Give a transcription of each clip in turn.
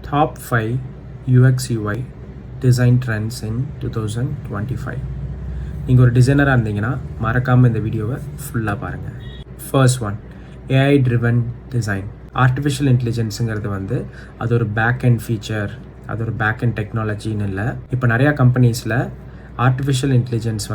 Top 5 UX UI design trends in 2025. நீங்கள் ஒரு டிசைனராக இருந்தீங்கன்னா மறக்காமல் இந்த வீடியோவை ஃபுல்லாக பாருங்கள். First one, AI driven design. Artificial இன்டெலிஜென்ஸுங்கிறது அது ஒரு பேக் அண்ட் ஃபீச்சர், அது ஒரு பேக் அண்ட் டெக்னாலஜின்னு இல்லை. இப்போ நிறையா கம்பெனிஸில் ஆர்டிஃபிஷியல் இன்டெலிஜென்ஸ்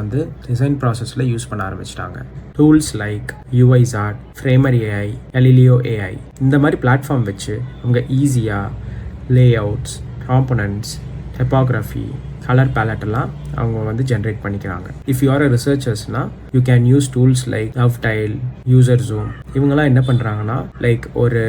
டிசைன் ப்ராசஸில் யூஸ் பண்ண ஆரம்பிச்சிட்டாங்க. Tools like UiZard, Framer AI, Galileo AI இந்த மாதிரி பிளாட்ஃபார்ம் வச்சு உங்கள் ஈஸியாக லேஅவுட்ஸ், காம்பனன்ட்ஸ், டெப்போகிராஃபி, கலர் பேலட்டெல்லாம் அவங்க ஜென்ரேட் பண்ணிக்கிறாங்க. இஃப் யூ ஆர் அ ரிசர்ச்சர்ஸ்னா you can use tools like Dovetail, UserZoom. இவங்கெல்லாம் என்ன பண்ணுறாங்கன்னா லைக் ஒரு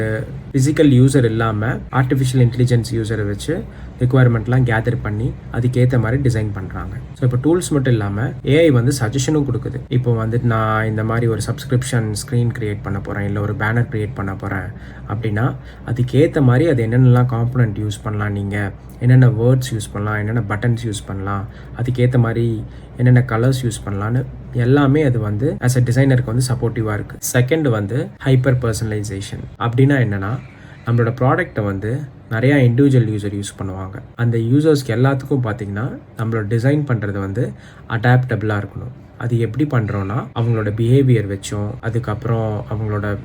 ஃபிசிக்கல் யூசர் இல்லாமல் ஆர்டிஃபிஷியல் இன்டெலிஜென்ஸ் யூசரை வச்சு ரெக்குவயர்மெண்ட்லாம் கேதர் பண்ணி அதுக்கேற்ற மாதிரி டிசைன் பண்ணுறாங்க. ஸோ இப்போ டூல்ஸ் மட்டும் இல்லாமல் AI சஜஷனும் கொடுக்குது. இப்போ நான் இந்த மாதிரி ஒரு சப்ஸ்கிரிப்ஷன் ஸ்க்ரீன் க்ரியேட் பண்ண போகிறேன், இல்லை ஒரு பேனர் க்ரியேட் பண்ண போகிறேன் அப்படின்னா அதுக்கேற்ற மாதிரி அது என்னென்னலாம் காம்பனண்ட் யூஸ் பண்ணலாம், நீங்கள் என்னென்ன வேர்ட்ஸ் யூஸ் பண்ணலாம், என்னென்ன பட்டன்ஸ் யூஸ் பண்ணலாம், அதுக்கேற்ற மாதிரி என்னென்ன கலர்ஸ் யூஸ் பண்ணலான்னு எல்லாமே அது ஆஸ் அ டிசைனருக்கு சப்போர்ட்டிவாக இருக்குது. Second hyper personalisation. அப்படின்னா என்னென்னா நம்மளோட ப்ராடக்டை நிறையா இண்டிவிஜுவல் யூசர் யூஸ் பண்ணுவாங்க. அந்த யூசர்ஸ்க்கு எல்லாத்துக்கும் பார்த்திங்கன்னா நம்மளோட டிசைன் பண்ணுறது அடாப்டபிளாக இருக்கணும். அது எப்படி பண்ணுறோன்னா அவங்களோட பிஹேவியர் வச்சும், அதுக்கப்புறம் அவங்களோட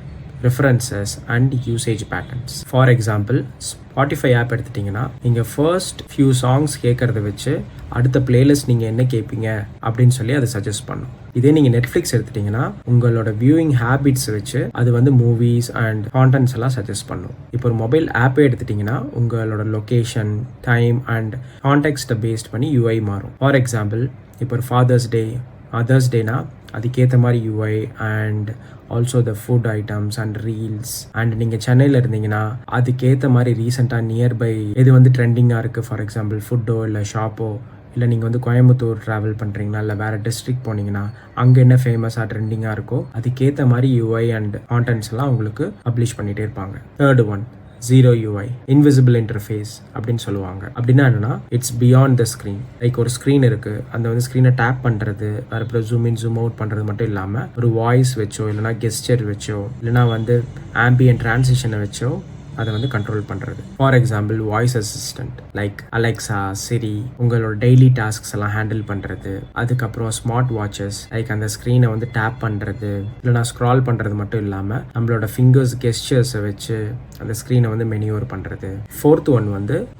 references and usage patterns. For example, Spotify app எடுத்துட்டிங்கன்னா நீங்கள் ஃபர்ஸ்ட் ஃபியூ சாங்ஸ் கேட்குறத வச்சு அடுத்த பிளேலிஸ்ட் நீங்கள் என்ன கேட்பீங்க அப்படின்னு சொல்லி அதை சஜஸ்ட் பண்ணும். இதே நீங்கள் நெட்ஃப்ளிக்ஸ் எடுத்துட்டிங்கன்னா உங்களோட வியூவிங் ஹேபிட்ஸ் வச்சு அது மூவிஸ் அண்ட் கான்டென்ட்ஸ் எல்லாம் சஜஸ்ட் பண்ணும். இப்போ ஒரு மொபைல் ஆப்பே எடுத்துட்டிங்கன்னா உங்களோட லொக்கேஷன், டைம் அண்ட் கான்டெக்ஸ்ட்டை பேஸ்ட் பண்ணி UI மாறும். ஃபார் எக்ஸாம்பிள், இப்போ ஒரு ஃபாதர்ஸ் டே, மதர்ஸ் டேனா அதுக்கேற்ற மாதிரி UI and also the food items and reels. And நீங்கள் சென்னையில் இருந்தீங்கன்னா அதுக்கேற்ற மாதிரி ரீசெண்டாக நியர்பை எது ட்ரெண்டிங்காக இருக்குது, ஃபார் எக்ஸாம்பிள் ஃபுட்டோ இல்லை ஷாப்போ, இல்லை நீங்கள் கோயம்புத்தூர் ட்ராவல் பண்ணுறீங்கன்னா இல்லை வேறு டிஸ்ட்ரிக்ட் போனீங்கன்னா அங்கே என்ன ஃபேமஸாக ட்ரெண்டிங்காக இருக்கோ அதுக்கேற்ற மாதிரி UI அண்ட் கான்டென்ட்ஸ் எல்லாம் உங்களுக்கு பப்ளிஷ் பண்ணிகிட்டே இருப்பாங்க. Third one, zero UI, invisible interface அப்படின்னு சொல்லுவாங்க. அப்படின்னா என்னன்னா it's beyond the screen. Like ஒரு ஸ்க்ரீன் இருக்குது, அந்த ஸ்க்ரீனை டேப் பண்ணுறது, அப்புறம் ஜூம் இன் ஜூம் அவுட் பண்ணுறது மட்டும் இல்லாமல் ஒரு வாய்ஸ் வச்சோ, இல்லைனா கெஸ்டர் வச்சோ, இல்லைனா ஆம்பியன்ட் டிரான்சிஷனை வச்சோ அதை கண்ட்ரோல் பண்ணுறது. For example, voice assistant like Alexa, Siri உங்களோட டெய்லி டாஸ்க்ஸ் எல்லாம் ஹேண்டில் பண்ணுறது. அதுக்கப்புறம் ஸ்மார்ட் வாட்சஸ் லைக் அந்த ஸ்க்ரீனை டேப் பண்ணுறது, இல்லைனா ஸ்க்ரால் பண்ணுறது மட்டும் இல்லாமல் நம்மளோட ஃபிங்கர்ஸ் கெஸ்டர்ஸை வச்சு அந்த ஸ்க்ரீனை மெனியூர் பண்ணுறது. Fourth one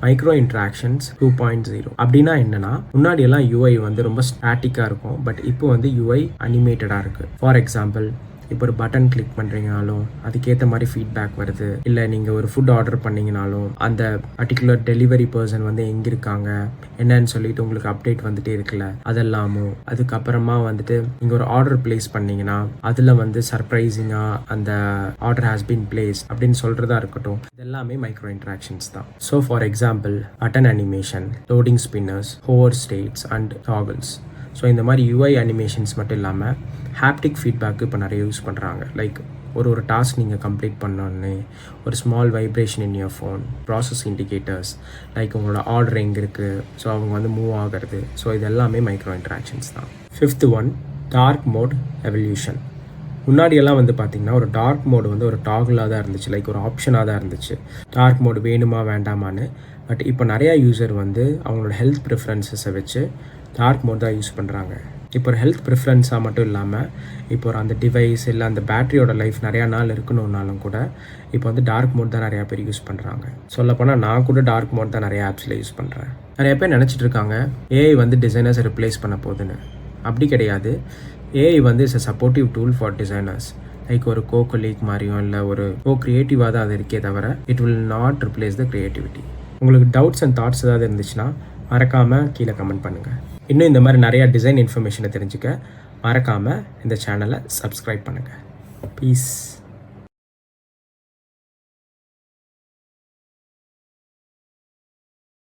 micro interactions 2.0. அப்படின்னா என்னன்னா முன்னாடி எல்லாம் UI ரொம்ப ஸ்டாட்டிக்காக இருக்கும், பட் இப்போ UI அனிமேட்டடாக இருக்குது. ஃபார் எக்ஸாம்பிள், இப்போ ஒரு பட்டன் கிளிக் பண்ணுறீங்கனாலும் அதுக்கேற்ற மாதிரி ஃபீட்பேக் வருது. இல்லை நீங்கள் ஒரு ஃபுட் ஆர்டர் பண்ணிங்கனாலும் அந்த பர்டிகுலர் டெலிவரி பர்சன் எங்கே இருக்காங்க என்னன்னு சொல்லிட்டு உங்களுக்கு அப்டேட் வந்துட்டே இருக்குல்ல, அதெல்லாமும். அதுக்கப்புறமா நீங்கள் ஒரு ஆர்டர் பிளேஸ் பண்ணிங்கன்னா அதில் சர்ப்ரைசிங்காக அந்த ஆர்டர் ஹாஸ் பீன் பிளேஸ் அப்படின்னு சொல்கிறதா இருக்கட்டும், இதெல்லாமே மைக்ரோ இன்ட்ராக்ஷன்ஸ் தான். So for example, button animation, loading spinners, hover states and toggles. So இந்த மாதிரி UI அனிமேஷன்ஸ் மட்டும் இல்லாமல் ஹாப்டிக் ஃபீட்பேக்கு இப்போ நிறைய யூஸ் பண்ணுறாங்க. லைக் ஒரு டாஸ்க் நீங்கள் கம்ப்ளீட் பண்ணோன்னே ஒரு small vibration in your phone, process indicators like உங்களோட ஆர்டர் எங்கே இருக்குது, ஸோ அவங்க மூவ் ஆகிறது. ஸோ இது எல்லாமே மைக்ரோ இன்ட்ராக்ஷன்ஸ் தான். Fifth one, dark mode evolution. முன்னாடியெல்லாம் பார்த்திங்கன்னா ஒரு டார்க் மோடு ஒரு டாகிளாக தான் இருந்துச்சு, லைக் ஒரு ஆப்ஷனாக தான் இருந்துச்சு, டார்க் மோடு வேணுமா வேண்டாமான்னு. பட் இப்போ நிறையா யூசர் அவங்களோட ஹெல்த் ப்ரிஃபரன்சஸை வச்சு டார்க் மோட் தான் யூஸ் பண்ணுறாங்க. இப்போ ஒரு ஹெல்த் ப்ரிஃபரன்ஸாக மட்டும் இல்லாமல் இப்போ அந்த டிவைஸ் இல்லை அந்த பேட்டரியோட லைஃப் நிறையா நாள் இருக்கணுன்னாலும் கூட இப்போ டார்க் மோட் தான் நிறையா பேர் யூஸ் பண்ணுறாங்க. சொல்லப்போனால் நான் கூட டார்க் மோட் தான் நிறையா ஆப்ஸில் யூஸ் பண்ணுறேன். நிறைய பேர் நினச்சிட்டு இருக்காங்க AI டிசைனர்ஸை ரிப்ளேஸ் பண்ண போகுதுன்னு. அப்படி கிடையாது. AI is a supportive tool for designers. Like ஒரு கோகோலீக் மாதிரியும் இல்லை ஒரு க்ரியேட்டிவாக தான் அது இருக்கே தவிர it will not replace the creativity. உங்களுக்கு டவுட்ஸ் அண்ட் தாட்ஸ் ஏதாவது இருந்துச்சுன்னா மறக்காமல் கீழே கமெண்ட் பண்ணுங்கள். இன்னும் இந்த மாதிரி நிறையா டிசைன் இன்ஃபர்மேஷனை தெரிஞ்சுக்க மறக்காமல் இந்த சேனலை சப்ஸ்கிரைப் பண்ணுங்கள். பீஸ்.